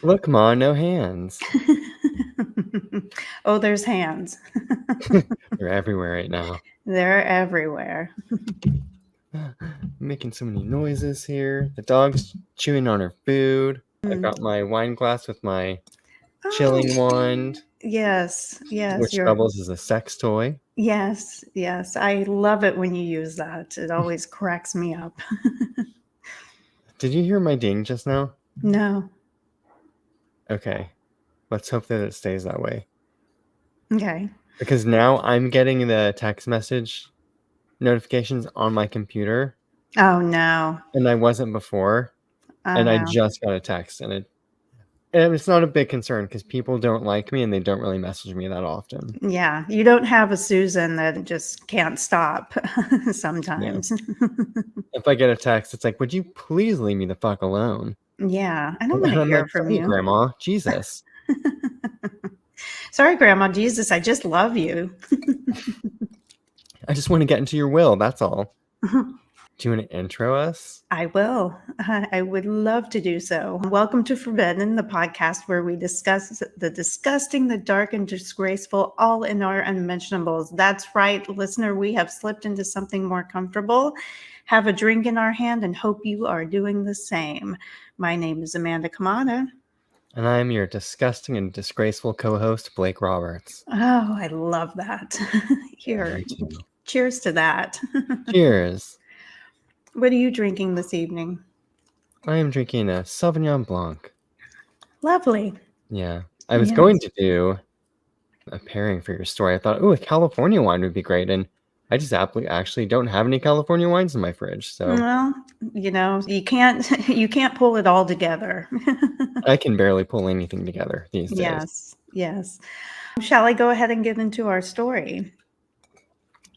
Look, Ma, no hands. Oh, there's hands. They're everywhere right now. They're everywhere. Making so many noises here. The dog's chewing on her food. I've got my wine glass with my chilling Oh, wand, yes, which doubles as a sex toy. yes. I love it when you use that. It always cracks me up. Did you hear my ding just now? No. Okay. Let's hope that it stays that way. Okay. Because now I'm getting the text message notifications on my computer, Oh no. and I wasn't before. Oh And I no. just got a text, and it's not a big concern because people don't like me and they don't really message me that often. Yeah, you don't have a Susan that just can't stop Yeah. sometimes. If I get a text, it's like, would you please leave me the fuck alone? Yeah, I don't And want to I'm hear like, from sorry, you. Grandma. Jesus. Sorry, Grandma Jesus, I just love you. I just want to get into your will. That's all. Do you want to intro us? I will. I would love to do so. Welcome to Forbidden, the podcast where we discuss the disgusting, the dark, and disgraceful, all in our unmentionables. That's right, listener, we have slipped into something more comfortable. Have a drink in our hand and hope you are doing the same. My name is Amanda Kamada. And I'm your disgusting and disgraceful co-host, Blake Roberts. Oh, I love that. Yeah, Here, me too. cheers to that. Cheers. What are you drinking this evening? I am drinking a Sauvignon Blanc. Lovely. Yeah. I was Yes. going to do a pairing for your story. I thought, oh, a California wine would be great. And I just actually don't have any California wines in my fridge. So Well, you can't pull it all together. I can barely pull anything together these days. Yes. Shall I go ahead and get into our story?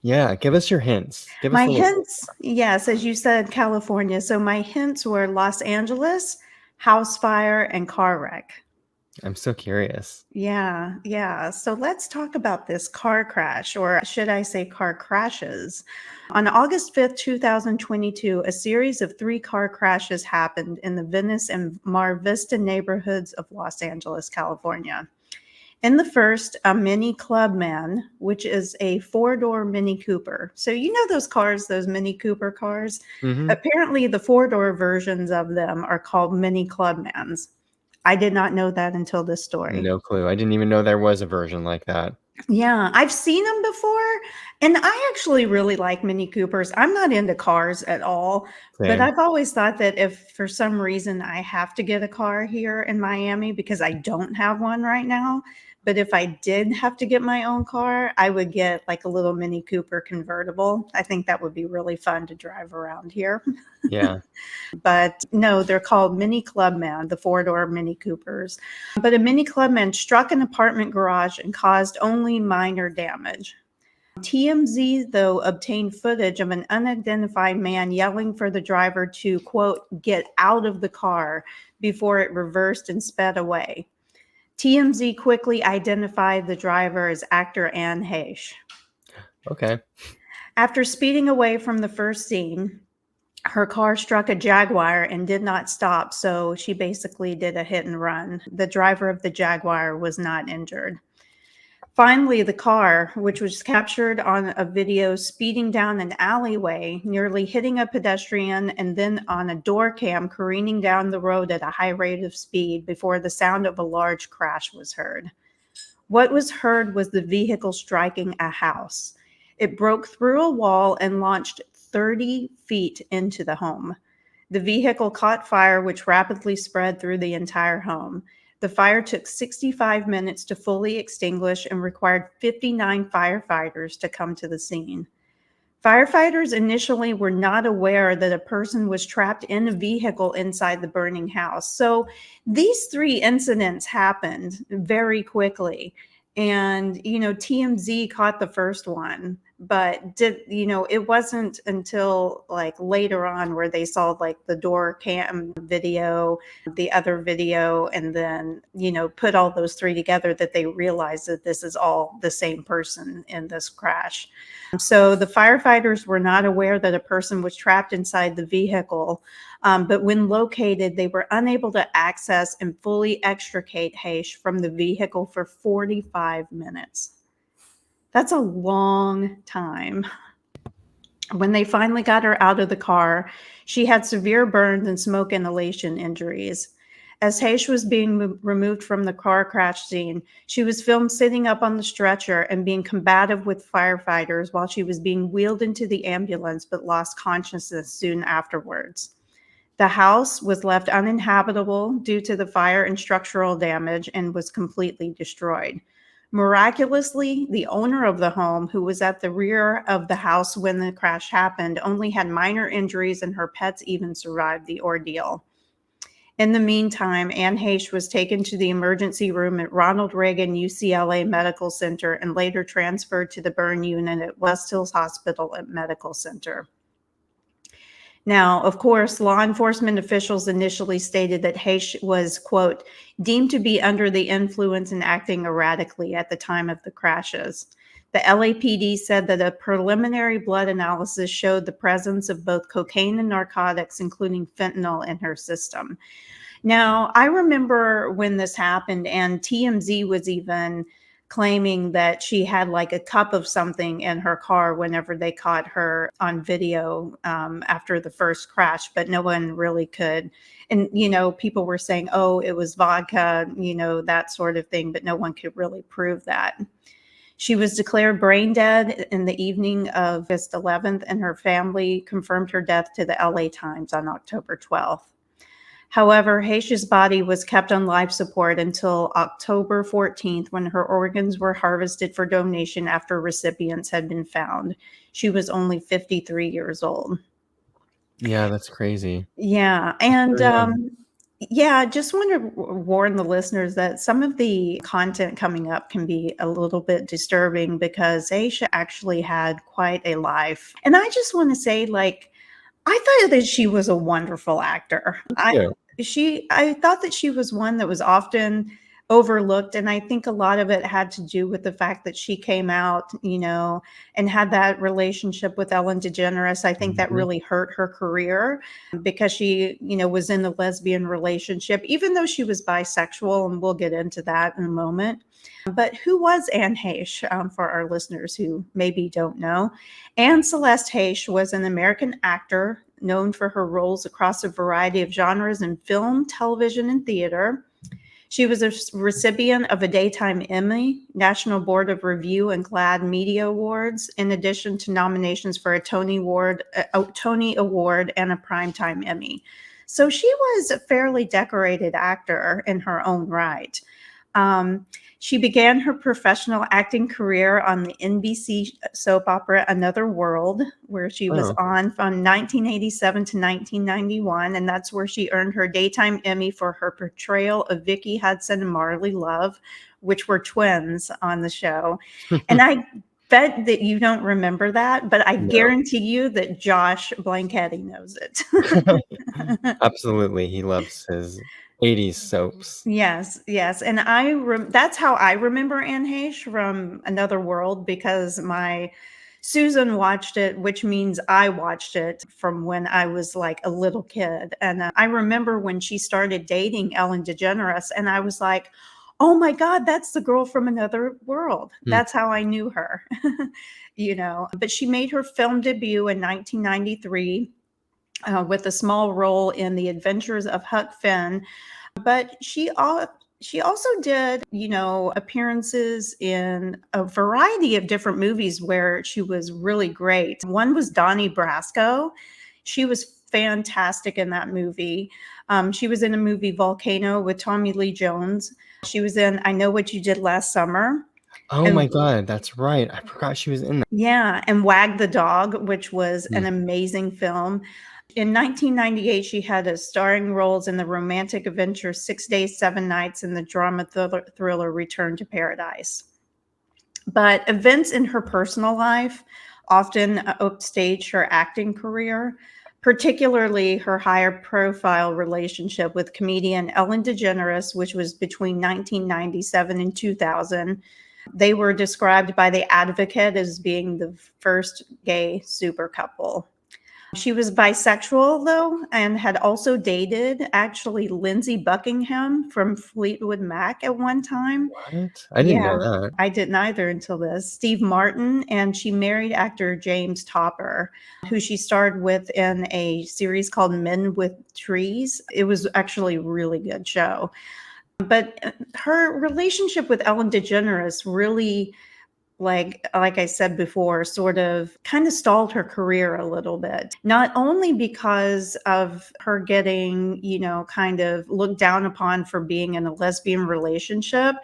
Yeah, give us your hints. Give us My a little. hints, yes, as you said, California. So my hints were Los Angeles, house fire, and car wreck. I'm so curious. Yeah. So let's talk about this car crash, or should I say car crashes. On August 5th, 2022, a series of 3 car crashes happened in the Venice and Mar Vista neighborhoods of Los Angeles, California. In the first, a Mini Clubman, which is a 4-door Mini Cooper. So you know those cars, those Mini Cooper cars? Mm-hmm. Apparently the 4-door versions of them are called Mini Clubmans. I did not know that until this story. No clue. I didn't even know there was a version like that. Yeah, I've seen them before, and I actually really like Mini Coopers. I'm not into cars at all, but Same. I've always thought that if for some reason I have to get a car here in Miami because I don't have one right now, but if I did have to get my own car, I would get like a little Mini Cooper convertible. I think that would be really fun to drive around here. Yeah. But no, they're called Mini Clubman, the 4-door Mini Coopers. But a Mini Clubman struck an apartment garage and caused only minor damage. TMZ, though, obtained footage of an unidentified man yelling for the driver to, quote, get out of the car before it reversed and sped away. TMZ quickly identified the driver as actor Heche. Okay. After speeding away from the first scene, her car struck a Jaguar and did not stop, so she basically did a hit and run. The driver of the Jaguar was not injured. Finally, the car, which was captured on a video speeding down an alleyway, nearly hitting a pedestrian, and then on a door cam careening down the road at a high rate of speed before the sound of a large crash was heard. What was heard was the vehicle striking a house. It broke through a wall and launched 30 feet into the home. The vehicle caught fire, which rapidly spread through the entire home. The fire took 65 minutes to fully extinguish and required 59 firefighters to come to the scene. Firefighters initially were not aware that a person was trapped in a vehicle inside the burning house. So these 3 incidents happened very quickly. And, TMZ caught the first one, but it wasn't until like later on where they saw like the door cam video, the other video, and then, put all those three together that they realized that this is all the same person in this crash. So the firefighters were not aware that a person was trapped inside the vehicle, but when located, they were unable to access and fully extricate Heche from the vehicle for 45 minutes. That's a long time. When they finally got her out of the car, she had severe burns and smoke inhalation injuries. As Heche was being removed from the car crash scene, she was filmed sitting up on the stretcher and being combative with firefighters while she was being wheeled into the ambulance but lost consciousness soon afterwards. The house was left uninhabitable due to the fire and structural damage and was completely destroyed. Miraculously, the owner of the home, who was at the rear of the house when the crash happened, only had minor injuries, and her pets even survived the ordeal. In the meantime, Anne Heche was taken to the emergency room at Ronald Reagan UCLA Medical Center and later transferred to the burn unit at West Hills Hospital and Medical Center. Now, of course, law enforcement officials initially stated that Heche was, quote, deemed to be under the influence and acting erratically at the time of the crashes. The LAPD said that a preliminary blood analysis showed the presence of both cocaine and narcotics, including fentanyl, in her system. Now, I remember when this happened, and TMZ was even claiming that she had like a cup of something in her car whenever they caught her on video after the first crash, but no one really could. And, people were saying, oh, it was vodka, that sort of thing, but no one could really prove that. She was declared brain dead in the evening of August 11th, and her family confirmed her death to the LA Times on October 12th. However, Heche's body was kept on life support until October 14th, when her organs were harvested for donation after recipients had been found. She was only 53 years old. Yeah, that's crazy. Yeah. And just want to warn the listeners that some of the content coming up can be a little bit disturbing because Heche actually had quite a life. And I just want to say, I thought that she was a wonderful actor. Yeah. I thought that she was one that was often overlooked, and I think a lot of it had to do with the fact that she came out, and had that relationship with Ellen DeGeneres. I think that really hurt her career because she, was in a lesbian relationship, even though she was bisexual, and we'll get into that in a moment. But who was Anne Heche, for our listeners who maybe don't know? Anne Celeste Heche was an American actor known for her roles across a variety of genres in film, television, and theater. She was a recipient of a Daytime Emmy, National Board of Review and GLAAD Media Awards, in addition to nominations for a Tony Award and a Primetime Emmy. So she was a fairly decorated actor in her own right. She began her professional acting career on the NBC soap opera Another World, where she was on from 1987 to 1991, and that's where she earned her Daytime Emmy for her portrayal of Vicki Hudson and Marley Love, which were twins on the show. And I bet that you don't remember that, but I guarantee you that Josh Blanchetti knows it. Absolutely. He loves his 80s soaps. Yes. And that's how I remember Anne Heche from Another World, because my Susan watched it, which means I watched it from when I was like a little kid. And I remember when she started dating Ellen DeGeneres, and I was like, oh my God, that's the girl from Another World. That's how I knew her, But she made her film debut in 1993 with a small role in The Adventures of Huck Finn. But she also did, appearances in a variety of different movies where she was really great. One was Donnie Brasco. She was fantastic in that movie. She was in a movie Volcano with Tommy Lee Jones. She was in I Know What You Did Last Summer. Oh my God, that's right. I forgot she was in that. Yeah, and Wag the Dog, which was an amazing film. In 1998, she had starring roles in the romantic adventure 6 Days, 7 Nights and the drama thriller Return to Paradise. But events in her personal life often upstaged her acting career, particularly her higher profile relationship with comedian Ellen DeGeneres, which was between 1997 and 2000. They were described by The Advocate as being the first gay super couple. She was bisexual, though, and had also dated actually Lindsey Buckingham from Fleetwood Mac at one time. What? I didn't know Yeah, that. I didn't either until this. Steve Martin, and she married actor James Topper, who she starred with in a series called Men with Trees. It was actually a really good show. But her relationship with Ellen DeGeneres really, like I said before, sort of kind of stalled her career a little bit. Not only because of her getting, kind of looked down upon for being in a lesbian relationship,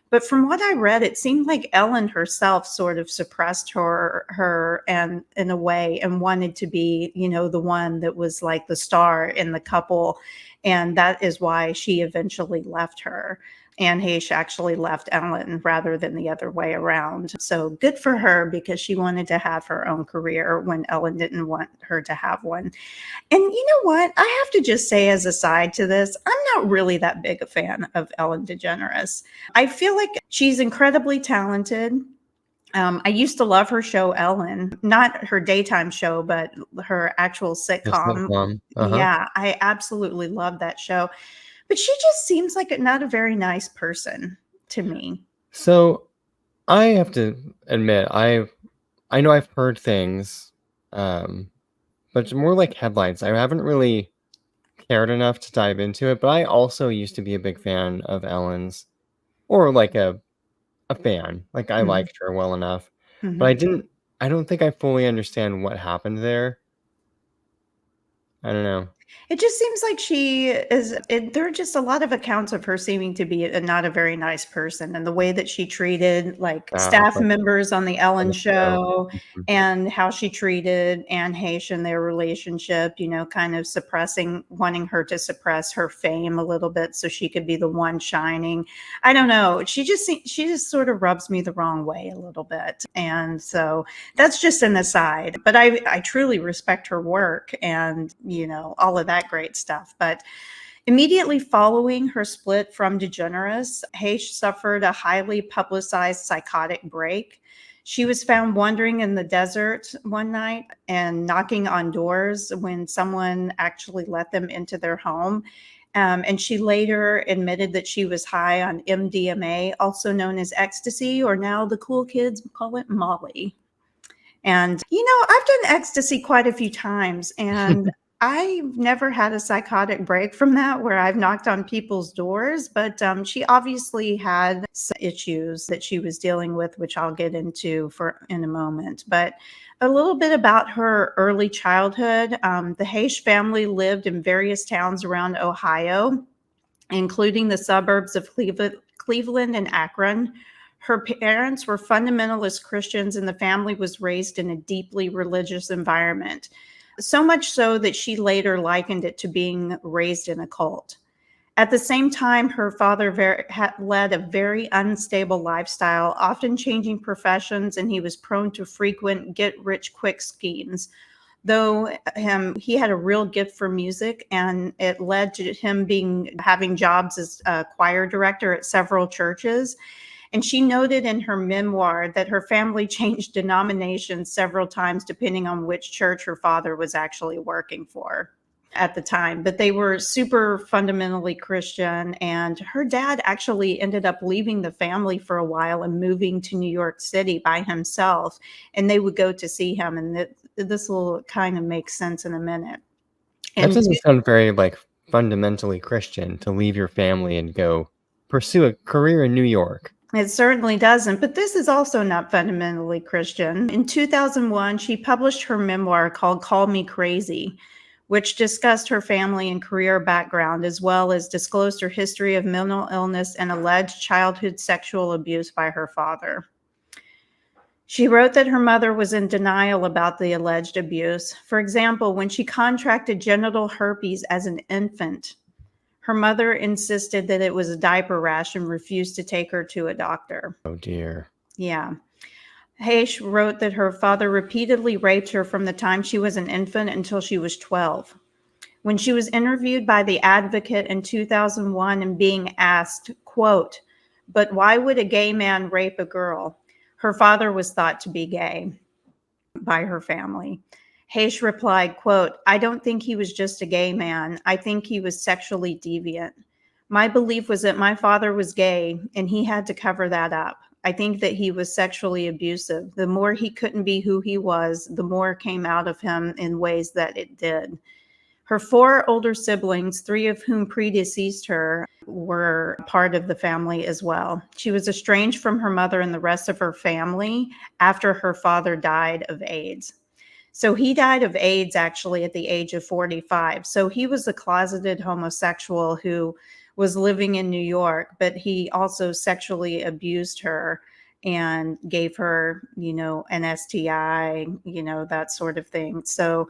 but from what I read, it seemed like Ellen herself sort of suppressed her and in a way, and wanted to be, the one that was like the star in the couple. And that is why she eventually left her. And Heche actually left Ellen rather than the other way around. So good for her, because she wanted to have her own career when Ellen didn't want her to have one. And you know what? I have to just say, as a side to this, I'm not really that big a fan of Ellen DeGeneres. I feel like she's incredibly talented. I used to love her show Ellen, not her daytime show, but her actual Just that sitcom. mom. Uh-huh. Yeah, I absolutely love that show. But she just seems like not a very nice person to me. So I have to admit, I know I've heard things, but it's more like headlines. I haven't really cared enough to dive into it, but I also used to be a big fan of Ellen's, or like a fan. Like I Mhm, liked her well enough, but mhm. I don't think I fully understand what happened there. I don't know. It just seems like there are just a lot of accounts of her seeming to be not a very nice person, and the way that she treated like staff Like members on the on Ellen the show. show, Mhm. and how she treated Anne Heche and their relationship, kind of wanting her to suppress her fame a little bit so she could be the one shining. I don't know. She just sort of rubs me the wrong way a little bit. And so that's just an aside, but I truly respect her work and, all of that great stuff. But immediately following her split from DeGeneres, Heche suffered a highly publicized psychotic break. She was found wandering in the desert one night and knocking on doors when someone actually let them into their home. And she later admitted that she was high on MDMA, also known as ecstasy, or now the cool kids call it Molly. And, I've done ecstasy quite a few times, and I've never had a psychotic break from that where I've knocked on people's doors. But she obviously had some issues that she was dealing with, which I'll get into in a moment. But a little bit about her early childhood. The Heche family lived in various towns around Ohio, including the suburbs of Cleveland and Akron. Her parents were fundamentalist Christians, and the family was raised in a deeply religious environment. So much so that she later likened it to being raised in a cult. At the same time, her father led a very unstable lifestyle, often changing professions, and he was prone to frequent get rich quick schemes. Though he had a real gift for music, and it led to him having jobs as a choir director at several churches. And she noted in her memoir that her family changed denominations several times depending on which church her father was actually working for at the time. But they were super fundamentally Christian. And her dad actually ended up leaving the family for a while and moving to New York City by himself. And they would go to see him. And this will kind of make sense in a minute. That And doesn't sound very, like, fundamentally Christian to leave your family and go pursue a career in New York. it certainly doesn't, but this is also not fundamentally Christian. In 2001, she published her memoir called Call Me Crazy, which discussed her family and career background, as well as disclosed her history of mental illness and alleged childhood sexual abuse by her father. She wrote that her mother was in denial about the alleged abuse. For example, when she contracted genital herpes as an infant, her mother insisted that it was a diaper rash and refused to take her to a doctor. Oh, dear. Yeah. Heche wrote that her father repeatedly raped her from the time she was an infant until she was 12. When she was interviewed by The Advocate in 2001 and being asked, quote, "But why would a gay man rape a girl?" Her father was thought to be gay by her family. Heche replied, quote, "I don't think he was just a gay man. I think he was sexually deviant. My belief was that my father was gay and he had to cover that up. I think that he was sexually abusive. The more he couldn't be who he was, the more came out of him in ways that it did." Her 4 older siblings, 3 of whom predeceased her, were part of the family as well. She was estranged from her mother and the rest of her family after her father died of AIDS. So he died of AIDS actually at the age of 45. So he was a closeted homosexual who was living in New York, but he also sexually abused her and gave her, an STI, that sort of thing. So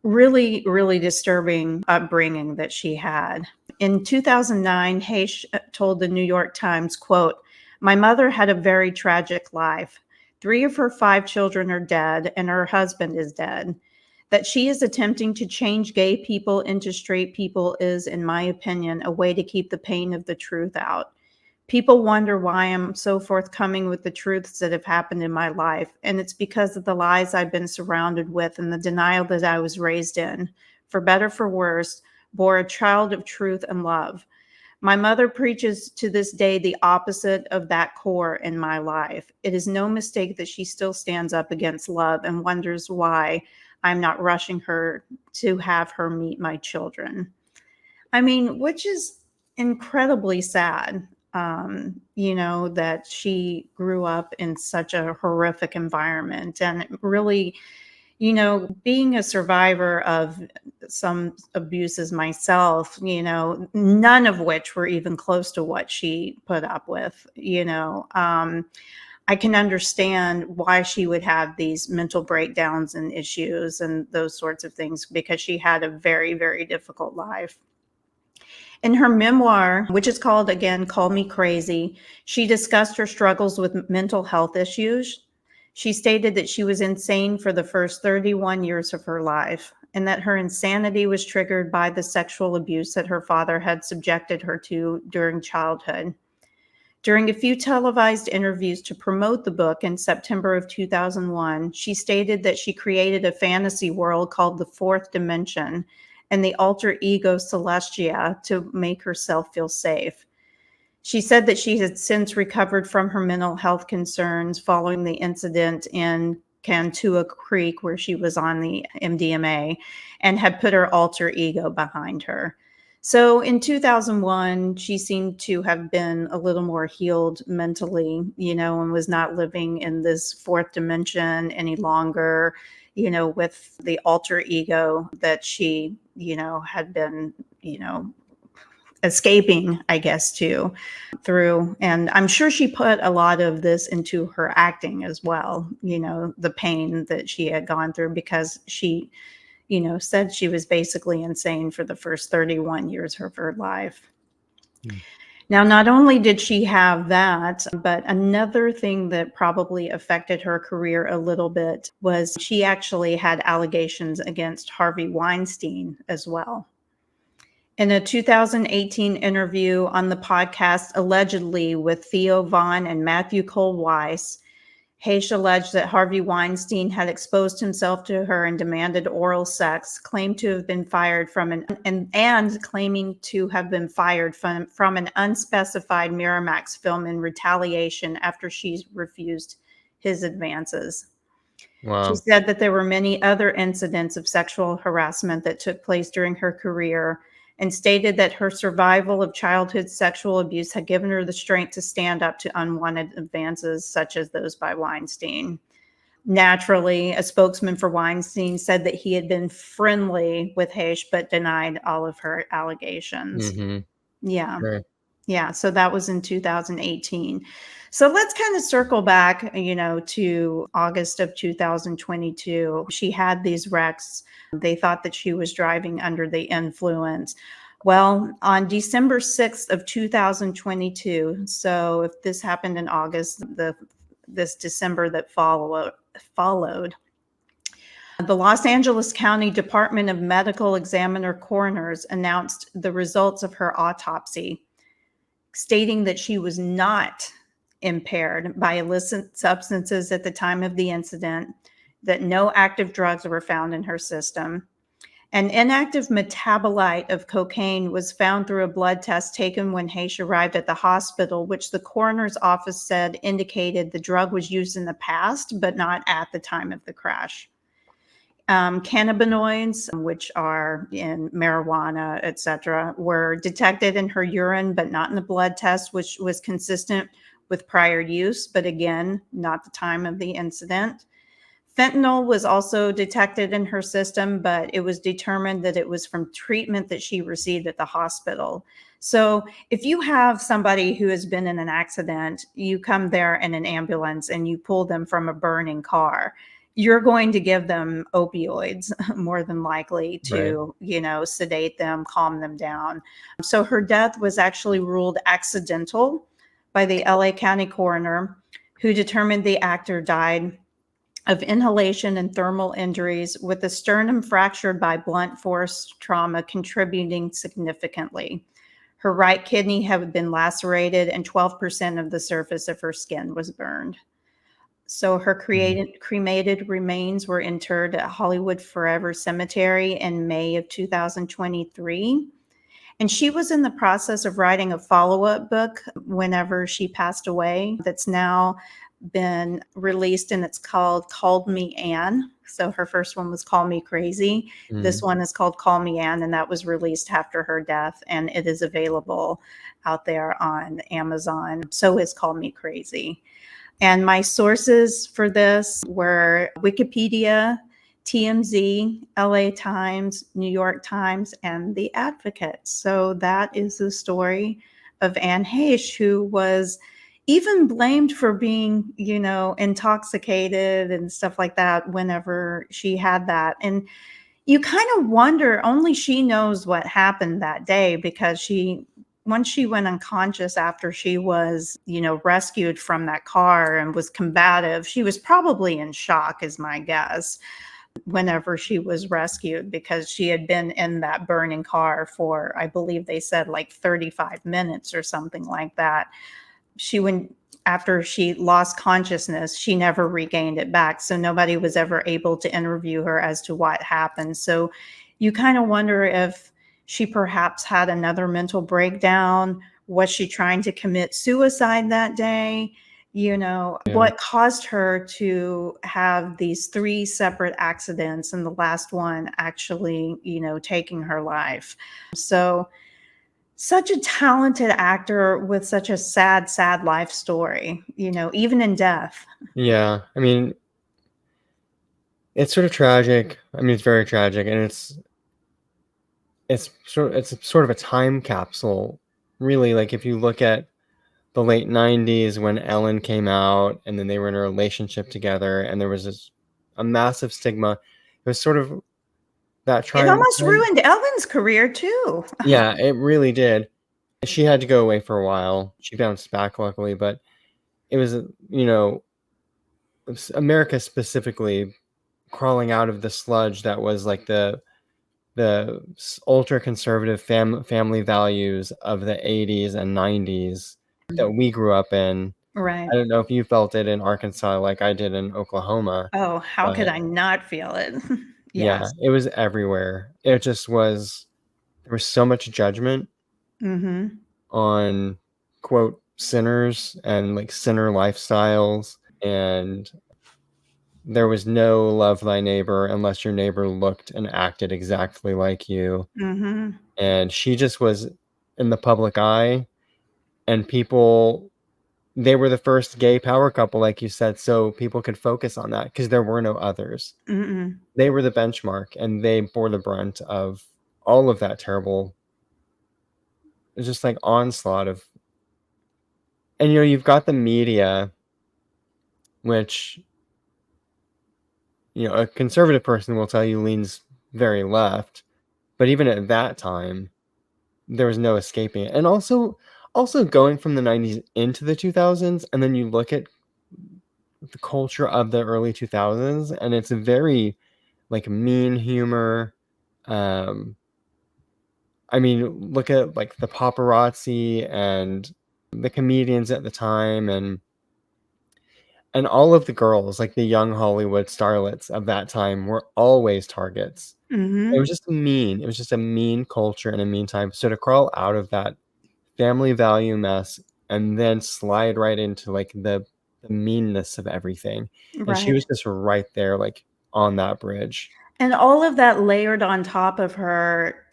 really, really disturbing upbringing that she had. In 2009, Heche told the New York Times, quote, "My mother had a very tragic life. 3 of her 5 children are dead, and her husband is dead. That she is attempting to change gay people into straight people is, in my opinion, a way to keep the pain of the truth out. People wonder why I'm so forthcoming with the truths that have happened in my life, and it's because of the lies I've been surrounded with and the denial that I was raised in, for better for worse, bore a child of truth and love. My mother preaches to this day the opposite of that core in my life. It is no mistake that she still stands up against love and wonders why I'm not rushing her to have her meet my children." I mean, which is incredibly sad, that she grew up in such a horrific environment. And really, being a survivor of some abuses myself, none of which were even close to what she put up with, I can understand why she would have these mental breakdowns and issues and those sorts of things because she had a very, very difficult life. In her memoir, which is called, again, Call Me Crazy, she discussed her struggles with mental health issues. She stated that she was insane for the first 31 years of her life and that her insanity was triggered by the sexual abuse that her father had subjected her to during childhood. During a few televised interviews to promote the book in September of 2001, she stated that she created a fantasy world called the Fourth Dimension and the alter ego Celestia to make herself feel safe. She said that she had since recovered from her mental health concerns following the incident in Cantua Creek, where she was on the MDMA, and had put her alter ego behind her. So in 2001, she seemed to have been a little more healed mentally, and was not living in this fourth dimension any longer, with the alter ego that she, had been, escaping, I guess, too, through. And I'm sure she put a lot of this into her acting as well, the pain that she had gone through because she, said she was basically insane for the first 31 years of her life. Mm. Now, not only did she have that, but another thing that probably affected her career a little bit was she actually had allegations against Harvey Weinstein as well. In a 2018 interview on the podcast Allegedly with Theo Vaughn and Matthew Cole Weiss, Heche alleged that Harvey Weinstein had exposed himself to her and demanded oral sex, claimed to have been fired from and claiming to have been fired from an unspecified Miramax film in retaliation after she refused his advances. She Wow. said that there were many other incidents of sexual harassment that took place during her career and stated that her survival of childhood sexual abuse had given her the strength to stand up to unwanted advances such as those by Weinstein. Naturally, a spokesman for Weinstein said that he had been friendly with Heche but denied all of her allegations. Mm-hmm. Yeah. Sure. Yeah, so that was in 2018. So let's kind of circle back, to August of 2022. She had these wrecks. They thought that she was driving under the influence. Well, on December 6th of 2022, so if this happened in August, the this December that followed. The Los Angeles County Department of Medical Examiner Coroners announced the results of her autopsy, stating that she was not impaired by illicit substances at the time of the incident, that no active drugs were found in her system. An inactive metabolite of cocaine was found through a blood test taken when Heche arrived at the hospital, which the coroner's office said indicated the drug was used in the past, but not at the time of the crash. Cannabinoids, which are in marijuana, etc., were detected in her urine, but not in the blood test, which was consistent with prior use, but again, not the time of the incident. Fentanyl was also detected in her system, but it was determined that it was from treatment that she received at the hospital. So if you have somebody who has been in an accident, you come there in an ambulance and you pull them from a burning car, you're going to give them opioids more than likely to, sedate them, calm them down. So her death was actually ruled accidental by the LA County coroner, who determined the actor died of inhalation and thermal injuries, with the sternum fractured by blunt force trauma contributing significantly. Her right kidney had been lacerated and 12% of the surface of her skin was burned. So her cremated remains were interred at Hollywood Forever Cemetery in May of 2023. And she was in the process of writing a follow-up book whenever she passed away that's now been released, and it's called Called Me Anne. So her first one was Call Me Crazy. This one is called Call Me Anne, and that was released after her death, and it is available out there on Amazon. So is Call Me Crazy. And my sources for this were Wikipedia, TMZ, LA Times, New York Times, and The Advocate. So that is the story of Anne Heche, who was even blamed for being, intoxicated and stuff like that whenever she had that. And you kind of wonder, only she knows what happened that day, because once she went unconscious after she was, rescued from that car and was combative, she was probably in shock, is my guess, whenever she was rescued, because she had been in that burning car for, I believe they said, like 35 minutes or something like that. After she lost consciousness, she never regained it back. So nobody was ever able to interview her as to what happened. So you kind of wonder if she perhaps had another mental breakdown. Was she trying to commit suicide that day? What caused her to have these 3 separate accidents, and the last one actually, taking her life. So such a talented actor with such a sad, sad life story, even in death. Yeah. I mean, it's sort of tragic. I mean, it's very tragic, and it's sort of a time capsule, really. Like, if you look at the late 90s when Ellen came out, and then they were in a relationship together, and there was a massive stigma. It was sort of that It almost time. ruined Ellen's career too. Yeah, it really did. She had to go away for a while. She bounced back, luckily, but it was, America specifically crawling out of the sludge that was like the ultra conservative family values of the 80s and 90s that we grew up in. Right. I don't know if you felt it in Arkansas like I did in Oklahoma, Oh, how but could I not feel it? yeah, Yes. it was everywhere. It just was, there was so much judgment Mhm. on, quote, sinners and like sinner lifestyles, and there was no love thy neighbor unless your neighbor looked and acted exactly like you. Mhm. And she just was in the public eye, and people, they were the first gay power couple, like you said, so people could focus on that because there were no others. Mm-mm. They were the benchmark, and they bore the brunt of all of that terrible, it's just like onslaught of, and you've got the media, which, a conservative person will tell you leans very left, but even at that time, there was no escaping it. And also going from the 90s into the 2000s, and then you look at the culture of the early 2000s, and it's a very, like, mean humor. Um, I mean, look at, like, the paparazzi and the comedians at the time, and all of the girls, like, the young Hollywood starlets of that time were always targets. It was Mhm. just mean. It was just a mean culture and a mean time. So to crawl out of that family value mess and then slide right into, like, the meanness of everything, and she Right. was just right there, like, on that bridge. And all of that layered on top of her,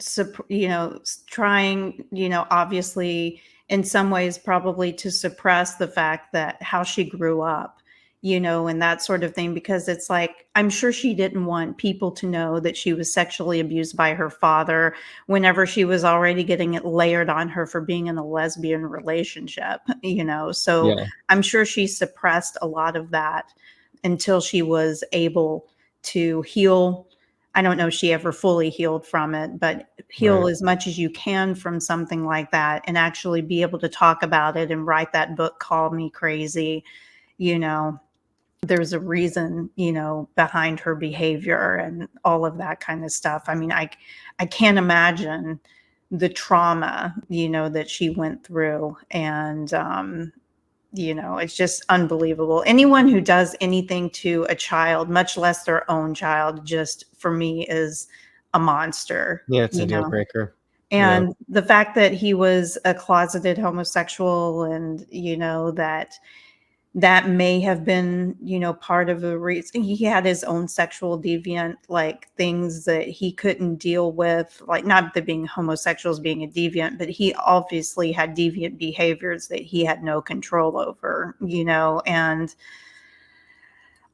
trying, obviously, in some ways, probably to suppress the fact that how she grew up, and that sort of thing, because it's like, I'm sure she didn't want people to know that she was sexually abused by her father whenever she was already getting it layered on her for being in a lesbian relationship, so Yeah, I'm sure she suppressed a lot of that until she was able to heal. I don't know if she ever fully healed from it, but heal right. as much as you can from something like that and actually be able to talk about it and write that book, Call Me Crazy. You know, there's a reason, behind her behavior and all of that kind of stuff. I mean, I can't imagine the trauma, that she went through. And it's just unbelievable. Anyone who does anything to a child, much less their own child, just for me is a monster, Yeah, it's a deal breaker. Yeah. And the fact that he was a closeted homosexual and, that may have been, part of the reason he had his own sexual deviant, like, things that he couldn't deal with, like, not that being homosexual is being a deviant, but he obviously had deviant behaviors that he had no control over, and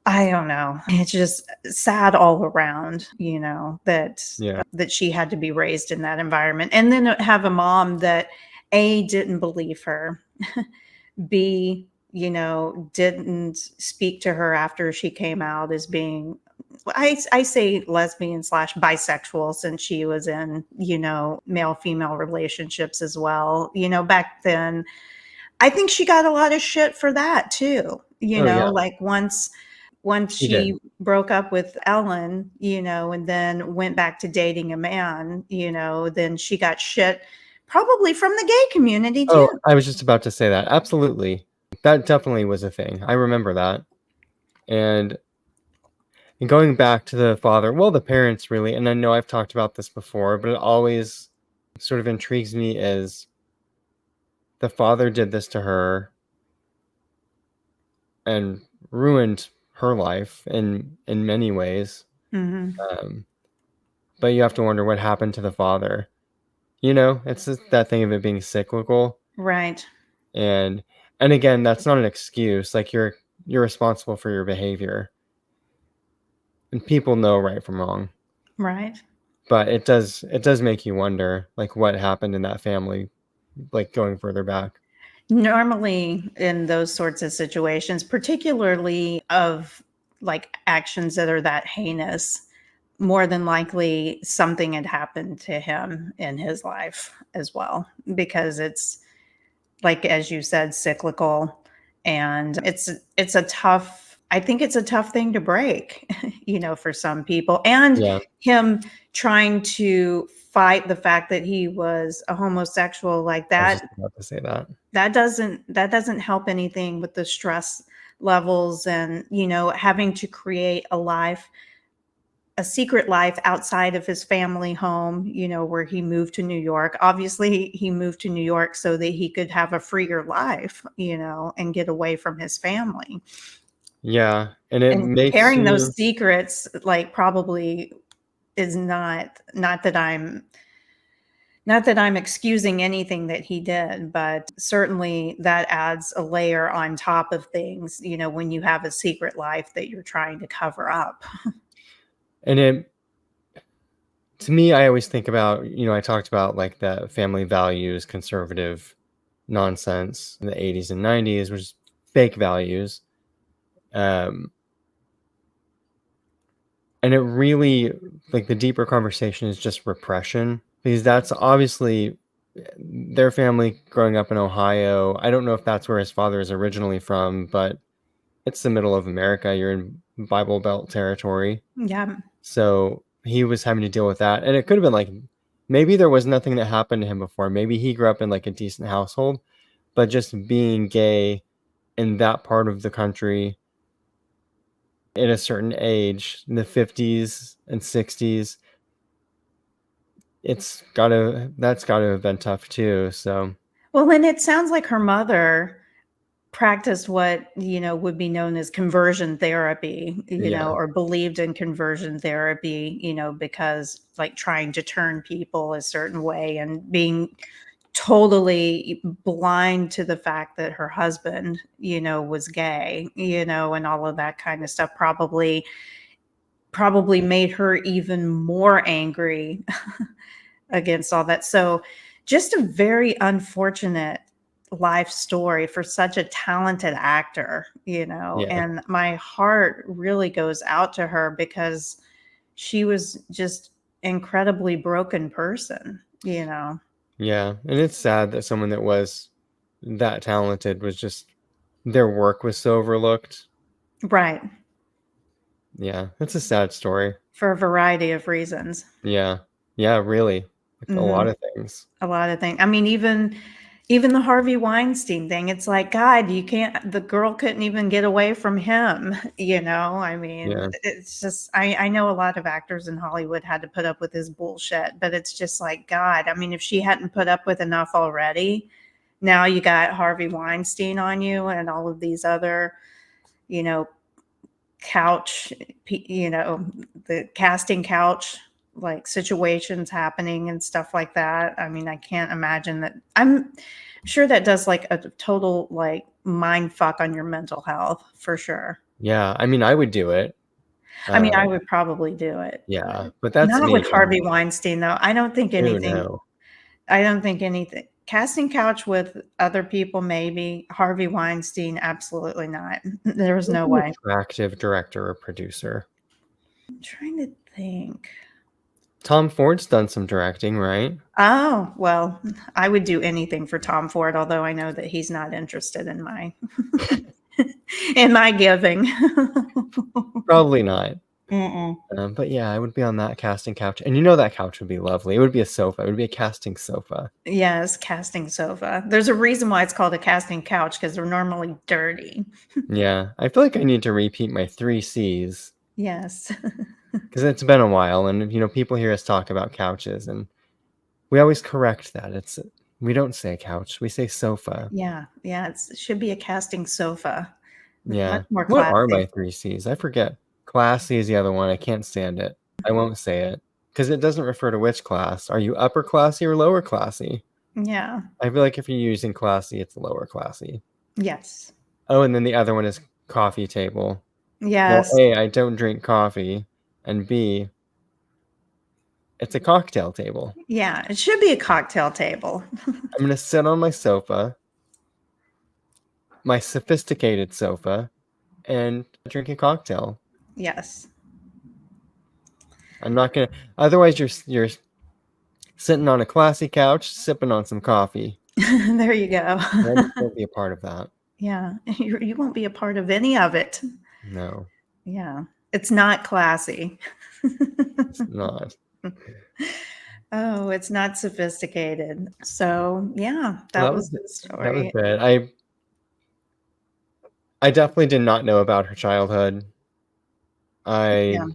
I don't know. It's just sad all around, Yeah. that she had to be raised in that environment, and then have a mom that A, didn't believe her, B, didn't speak to her after she came out as being, I say lesbian slash bisexual, since she was in, male female relationships as well. Back then, I think she got a lot of shit for that too. Oh, yeah, Like, once she did. she broke up with Ellen, and then went back to dating a man, then she got shit probably from the gay community Oh, too. I was just about to say that. Absolutely. That definitely was a thing. I remember that. And going back to the father, well, the parents really, and I know I've talked about this before, but it always sort of intrigues me is the father did this to her and ruined her life in many ways. Mhm. Um, but you have to wonder what happened to the father. It's just that thing of it being cyclical, Right, and again, that's not an excuse. Like, you're responsible for your behavior, and people know right from wrong. right. But it does make you wonder, like, what happened in that family, like, going further back. Normally, in those sorts of situations, particularly of, like, actions that are that heinous, more than likely something had happened to him in his life as well, because it's, like, as you said, cyclical, and it's a tough, I think it's a tough thing to break, for some people, and Yeah, him trying to fight the fact that he was a homosexual like I was just that, about to say that. that doesn't help anything with the stress levels and, having to create a secret life outside of his family home, where he moved to New York. Obviously, he moved to New York so that he could have a freer life, and get away from his family. Yeah, and it And makes carrying those you secrets, like, probably is not that I'm excusing anything that he did, but certainly that adds a layer on top of things, when you have a secret life that you're trying to cover up. and it to me, I always think about, I talked about, like, the family values, conservative nonsense in the 80s and 90s, which is fake values. Um, and it really, like, the deeper conversation is just repression, because that's obviously their family growing up in Ohio. I don't know if that's where his father is originally from, but it's the middle of America. You're in Bible Belt territory. Yeah. So he was having to deal with that. And it could have been like, maybe there was nothing that happened to him before. Maybe he grew up in like a decent household, but just being gay in that part of the country at a certain age, in the 50s and 60s, that's gotta have been tough too. So Well, and it sounds like her mother practiced what, would be known as conversion therapy, yeah, or believed in conversion therapy, because like trying to turn people a certain way and being totally blind to the fact that her husband, was gay, and all of that kind of stuff probably made her even more angry against all that. So just a very unfortunate life story for such a talented actor, yeah, and my heart really goes out to her because she was just incredibly broken person. yeah. And it's sad that someone that was that talented was just their work was so overlooked. Right. Yeah, it's a sad story. For a variety of reasons. Yeah. Yeah, really. Like a lot Mhm. of things. A lot of things. I mean, even the Harvey Weinstein thing, it's like, God, you can't the girl couldn't even get away from him, I mean, Yeah. it's just I know a lot of actors in Hollywood had to put up with his bullshit, but it's just like, God, I mean, if she hadn't put up with enough already, now you got Harvey Weinstein on you and all of these other, you know, couch, the casting couch like situations happening and stuff like that. I mean, I can't imagine that. I'm sure that does like a total like mind fuck on your mental health for sure. Yeah, I mean, I would do it. I mean, I Um, would probably do it, but yeah, but that's not with me. Harvey Weinstein though. Ew, no. I don't think anything. Casting couch with other people, maybe. Harvey Weinstein, absolutely not. There's Like no an way. attractive director or producer. I'm trying to think. Tom Ford's done some directing, right? Oh, well, I would do anything for Tom Ford, although I know that he's not interested in my in my giving. Probably not. Mm-mm. But yeah, I would be on that casting couch. And you know that couch would be lovely. It would be a sofa. It would be a casting sofa. Yes, casting sofa. There's a reason why it's called a casting couch because they're normally dirty. Yeah, I feel like I need to repeat my three C's Yes. because it's been a while, and people hear us talk about couches, and we always correct that. We don't say couch, we say sofa. Yeah, yeah, it should be a casting sofa. Much Yeah. more What are classy. my three C's? I forget. Classy is the other one. I can't stand it. I won't say it because it doesn't refer to which class. Are you upper classy or lower classy? Yeah. I feel like if you're using classy, it's lower classy. Yes. Oh, and then the other one is coffee table. Well, Yes. A, I don't drink coffee, and B, it's a cocktail table. Yeah, it should be a cocktail table. I'm gonna sit on my sofa, my sophisticated sofa, and drink a cocktail. Yes. I'm not gonna. Otherwise, you're sitting on a classy couch, sipping on some coffee. There you go. I just won't be a part of that. Yeah, you won't be a part of any of it. No, Yeah, it's not classy. it's not. Oh, it's not sophisticated. So, yeah, Well, that was the that was story. good. I definitely did not know about her childhood. Yeah.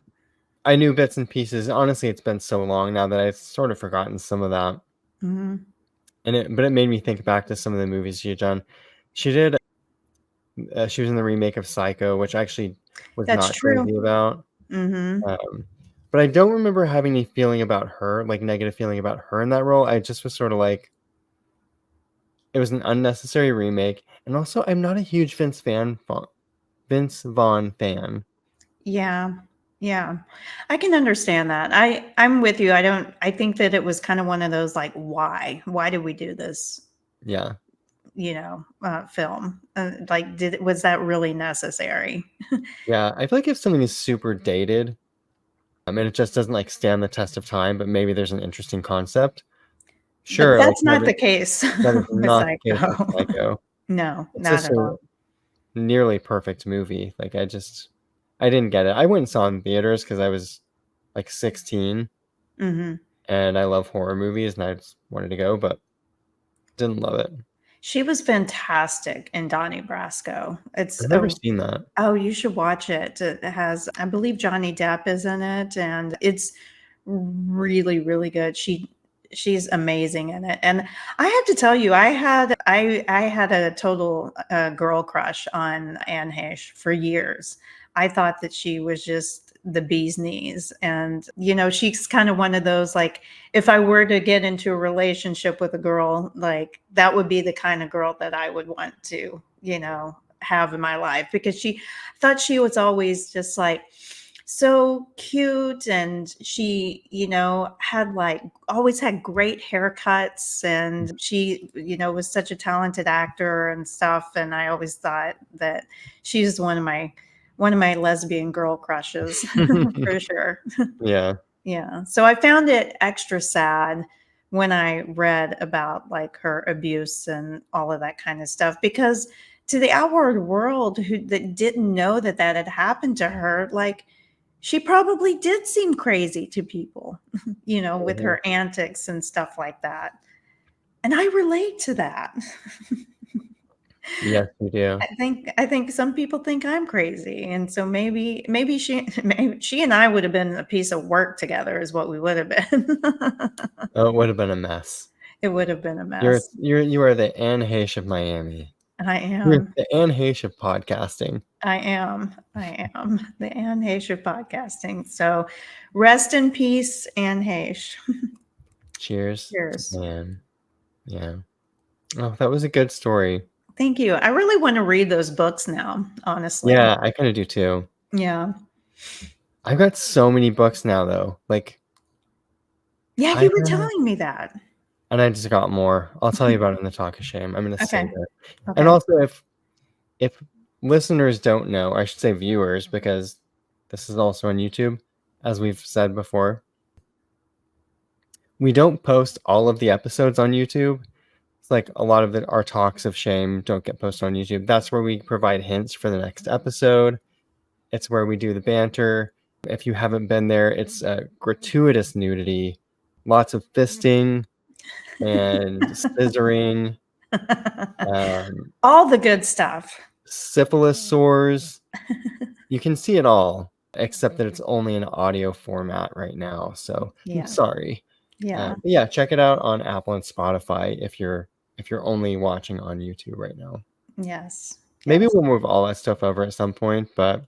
I knew bits and pieces. Honestly, it's been so long now that I've sort of forgotten some of that. Mhm. But it made me think back to some of the movies she had done. She did. She was in the remake of Psycho, which I actually was That's not true. crazy about. Mhm. Um, but I don't remember having any feeling about her, like negative feeling about her in that role. I just was sort of like, it was an unnecessary remake, and also I'm not a huge Vince Vaughn fan. Yeah. Yeah. I can understand that. I'm with you. I think that it was kind of one of those like, why? Why did we do this, Yeah, film? Like, was that really necessary? yeah. I feel like if something is super dated, and it just doesn't like stand the test of time, but maybe there's an interesting concept. But Sure, like that's not the case that is with not the case with Psycho. Psycho. No, It's not just at all. nearly perfect movie. Like I didn't get it. I went and saw it in theaters because I was like 16 Hmm. and I love horror movies and I just wanted to go, but didn't love it. She was fantastic in Donnie Brasco. It's I've never a seen that. Oh, you should watch it. It has, I believe, Johnny Depp is in it, and it's really, really good. She's amazing in it. And I have to tell you, I had a total girl crush on Anne Heche for years. I thought that she was just the bee's knees. And, she's kind of one of those, like, if I were to get into a relationship with a girl, like, that would be the kind of girl that I would want to, have in my life, because she thought she was always just like so cute, and she had like always had great haircuts, and she was such a talented actor and stuff, and I always thought that she's one of my lesbian girl crushes for sure. Yeah. Yeah, so I found it extra sad when I read about like her abuse and all of that kind of stuff, because to the outward world that didn't know that that had happened to her, like, she probably did seem crazy to people, with Mhm. her antics and stuff like that. And I relate to that. Yes, you do. I think some people think I'm crazy, and so maybe she maybe she and I would have been a piece of work together is what we would have been. Oh, it would have been a mess. It would have been a mess. You are the Anne Heche of Miami. I You're am. the Anne Heche of podcasting. I am the Anne Heche of podcasting. So rest in peace, Anne Heche. Cheers Cheers. to Anne. Yeah. Oh, that was a good story. Thank you. I really want to read those books now, honestly. Yeah, I kind of do too. Yeah. I've got so many books now, though. Like, Yeah, I you were have, telling me that. and I just got more. I'll tell you about it in the talk of shame. I'm gonna save Okay. it. And Okay. also, if listeners don't know, I should say viewers, because this is also on YouTube, as we've said before. We don't post all of the episodes on YouTube. It's like a lot of our talks of shame don't get posted on YouTube. That's where we provide hints for the next episode. It's where we do the banter. If you haven't been there, it's gratuitous nudity, lots of fisting and scissoring, um, All the good stuff. syphilis sores. You can see it all, except that it's only in audio format right now. So I'm Yeah. sorry. Yeah. But yeah, check it out on Apple and Spotify if you're only watching on YouTube right now. Yes. Maybe Yes. we'll move all that stuff over at some point, but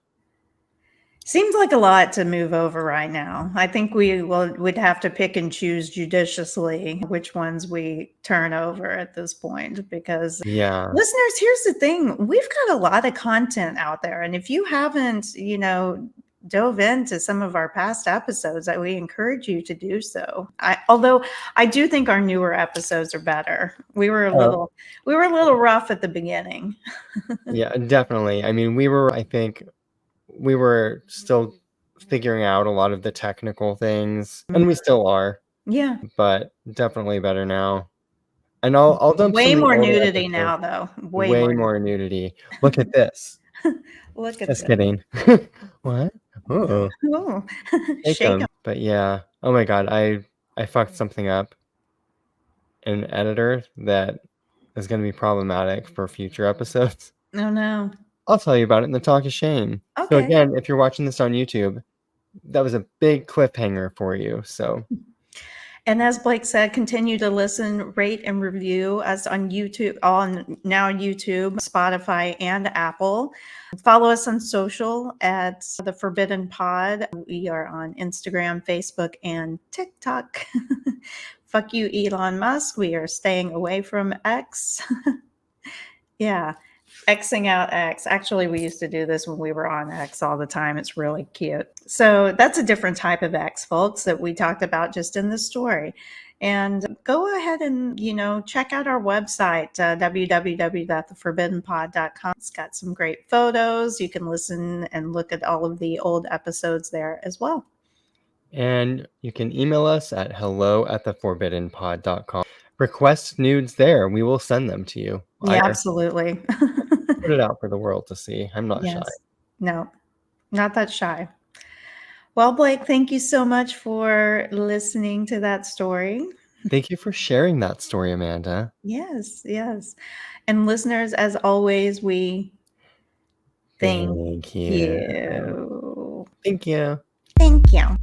Seems like a lot to move over right now. I think would have to pick and choose judiciously which ones we turn over at this point, because yeah. listeners, here's the thing. We've got a lot of content out there, and if you haven't, dove into some of our past episodes, we encourage you to do so. Although I do think our newer episodes are better. We were a Oh, little rough at the beginning. yeah, definitely. I mean, I think we were still figuring out a lot of the technical things, and we still are, Yeah. but definitely better now. And I'll dump some Way of the more older nudity episodes. now, though. Way Way more more nudity. Look at this. Look at Just this. kidding. What? Oh, Oh, take shake 'em. them. But yeah. Oh my God, I fucked something up in editor that is going to be problematic for future episodes. Oh, no. I'll tell you about it in the talk of shame. So Okay. again, if you're watching this on YouTube, that was a big cliffhanger for you. So And as Blake said, continue to listen, rate, and review us on YouTube, Spotify, and Apple. Follow us on social at The Forbidden Pod. We are on Instagram, Facebook, and TikTok. Fuck you, Elon Musk. We are staying away from X. Yeah. Xing out X. Actually, we used to do this when we were on X all the time. It's really cute. So that's a different type of X, folks, that we talked about just in the story. And go ahead and, check out our website, www.theforbiddenpod.com. It's got some great photos. You can listen and look at all of the old episodes there as well. and you can email us at hello@theforbiddenpod.com. Request nudes there. We will send them to you. Yeah, absolutely. Put it out for the world to see. I'm not shy. Yes. No, not that shy. Well, Blake, thank you so much for listening to that story. Thank you for sharing that story, Amanda. Yes, yes. And listeners, as always, we thank Thank you. you. Thank you. Thank you.